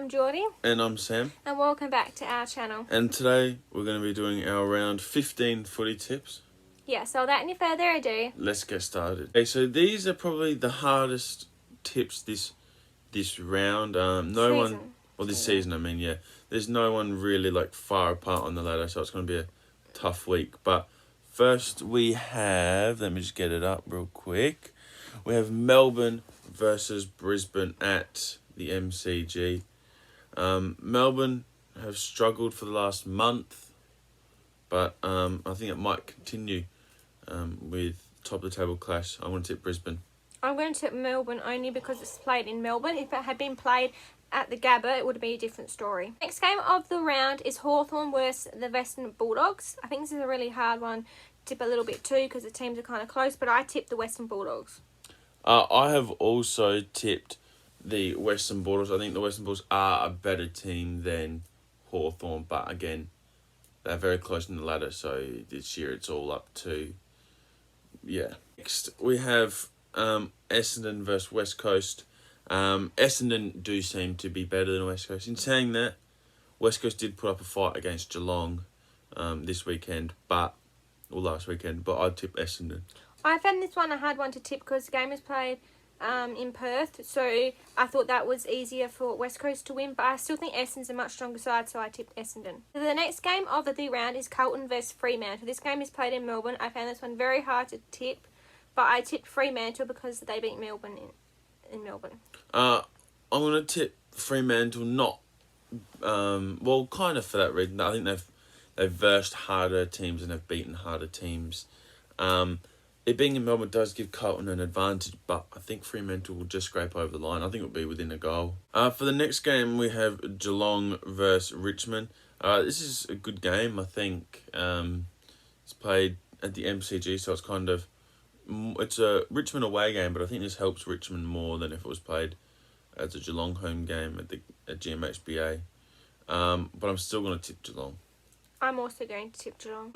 I'm Geordie. And I'm Sam. And welcome back to our channel. And today we're going to be doing our round 15 footy tips. Yeah, so without any further ado, let's get started. Okay, so these are probably the hardest tips this round. This season, I mean, yeah. There's no one really like far apart on the ladder, so it's going to be a tough week. But first we have, let me just get it up real quick. We have Melbourne versus Brisbane at the MCG. Melbourne have struggled for the last month, but I think it might continue with top of the table clash. I want to tip Brisbane. I'm going to tip Melbourne only because it's played in Melbourne. If it had been played at the Gabba, it would be a different story. Next game of the round is HAWTHORN versus the Western Bulldogs. I think this is a really hard one to tip a little bit too because the teams are kind of close, but I tip the Western Bulldogs. I have also tipped the Western Bulldogs. I think the Western Bulldogs are a better team than HAWTHORN, but again, they're very close in the ladder, so this year it's all up to, yeah. Next, we have Essendon versus West Coast. Essendon do seem to be better than West Coast. In saying that, West Coast did put up a fight against Geelong this weekend, or last weekend, but I'd tip Essendon. I found this one a hard one to tip because the game was played in Perth, so I thought that was easier for West Coast to win, but I still think Essendon's a much stronger side, so I tipped Essendon. So the next game of the round is CARLTON versus Fremantle. This game is played in Melbourne. I found this one very hard to tip, but I tipped Fremantle because they beat Melbourne in Melbourne. I'm going to tip Fremantle, not, kind of for that reason. I think they've versed harder teams and have beaten harder teams. It being in Melbourne does give CARLTON an advantage, but I think Fremantle will just scrape over the line. I think it'll be within a goal. For the next game, we have Geelong versus Richmond. This is a good game, I think. It's played at the MCG, so it's a Richmond away game, but I think this helps Richmond more than if it was played as a Geelong home game at GMHBA. But I'm still going to tip Geelong. I'm also going to tip Geelong.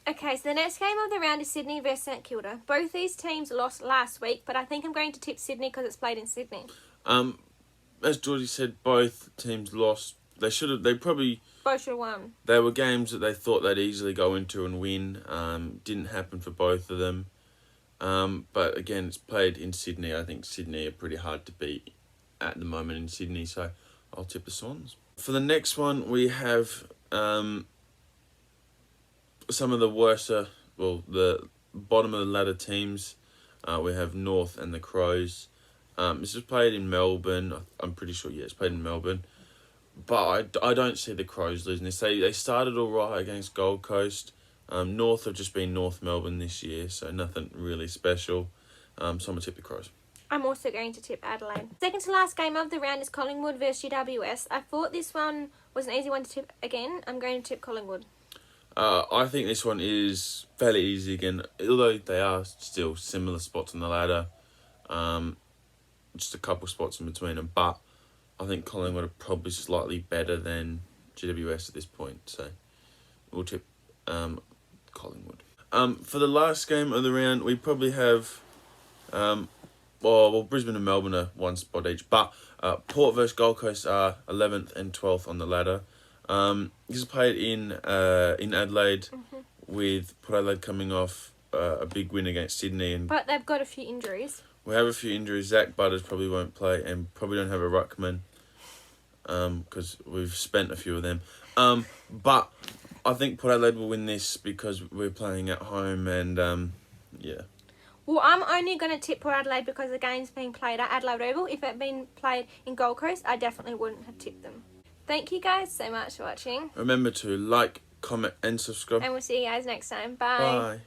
Okay, so the next game of the round is Sydney versus St Kilda. Both these teams lost last week, but I think I'm going to tip Sydney because it's played in Sydney. As Georgie said, both teams lost. Both should have won. They were games that they thought they'd easily go into and win. Didn't happen for both of them. But again, it's played in Sydney. I think Sydney are pretty hard to beat at the moment in Sydney, so I'll tip the Swans. For the next one, we have some of the the bottom of the ladder teams. We have North and the Crows. This is played in Melbourne. I'm pretty sure, yeah, it's played in Melbourne. But I don't see the Crows losing this. They started all right against Gold Coast. North have just been North Melbourne this year, so nothing really special. So I'm going to tip the Crows. I'm also going to tip Adelaide. Second to last game of the round is Collingwood versus GWS. I thought this one was an easy one to tip again. I'm going to tip Collingwood. I think this one is fairly easy again, although they are still similar spots on the ladder. Just a couple spots in between them, but I think Collingwood are probably slightly better than GWS at this point, so we'll tip Collingwood. For the last game of the round, we probably have Brisbane and Melbourne are one spot each, but Port versus Gold Coast are 11th and 12th on the ladder. This is played in Adelaide, with Port Adelaide coming off a big win against Sydney, but they've got a few injuries. We have a few injuries. Zach Butters probably won't play, and probably don't have a ruckman, because we've spent a few of them. But I think Port Adelaide will win this because we're playing at home, and yeah. Well, I'm only going to tip Port Adelaide because the game's being played at Adelaide Oval. If it had been played in Gold Coast, I definitely wouldn't have tipped them. Thank you guys so much for watching. Remember to like, comment and subscribe. And we'll see you guys next time. Bye. Bye.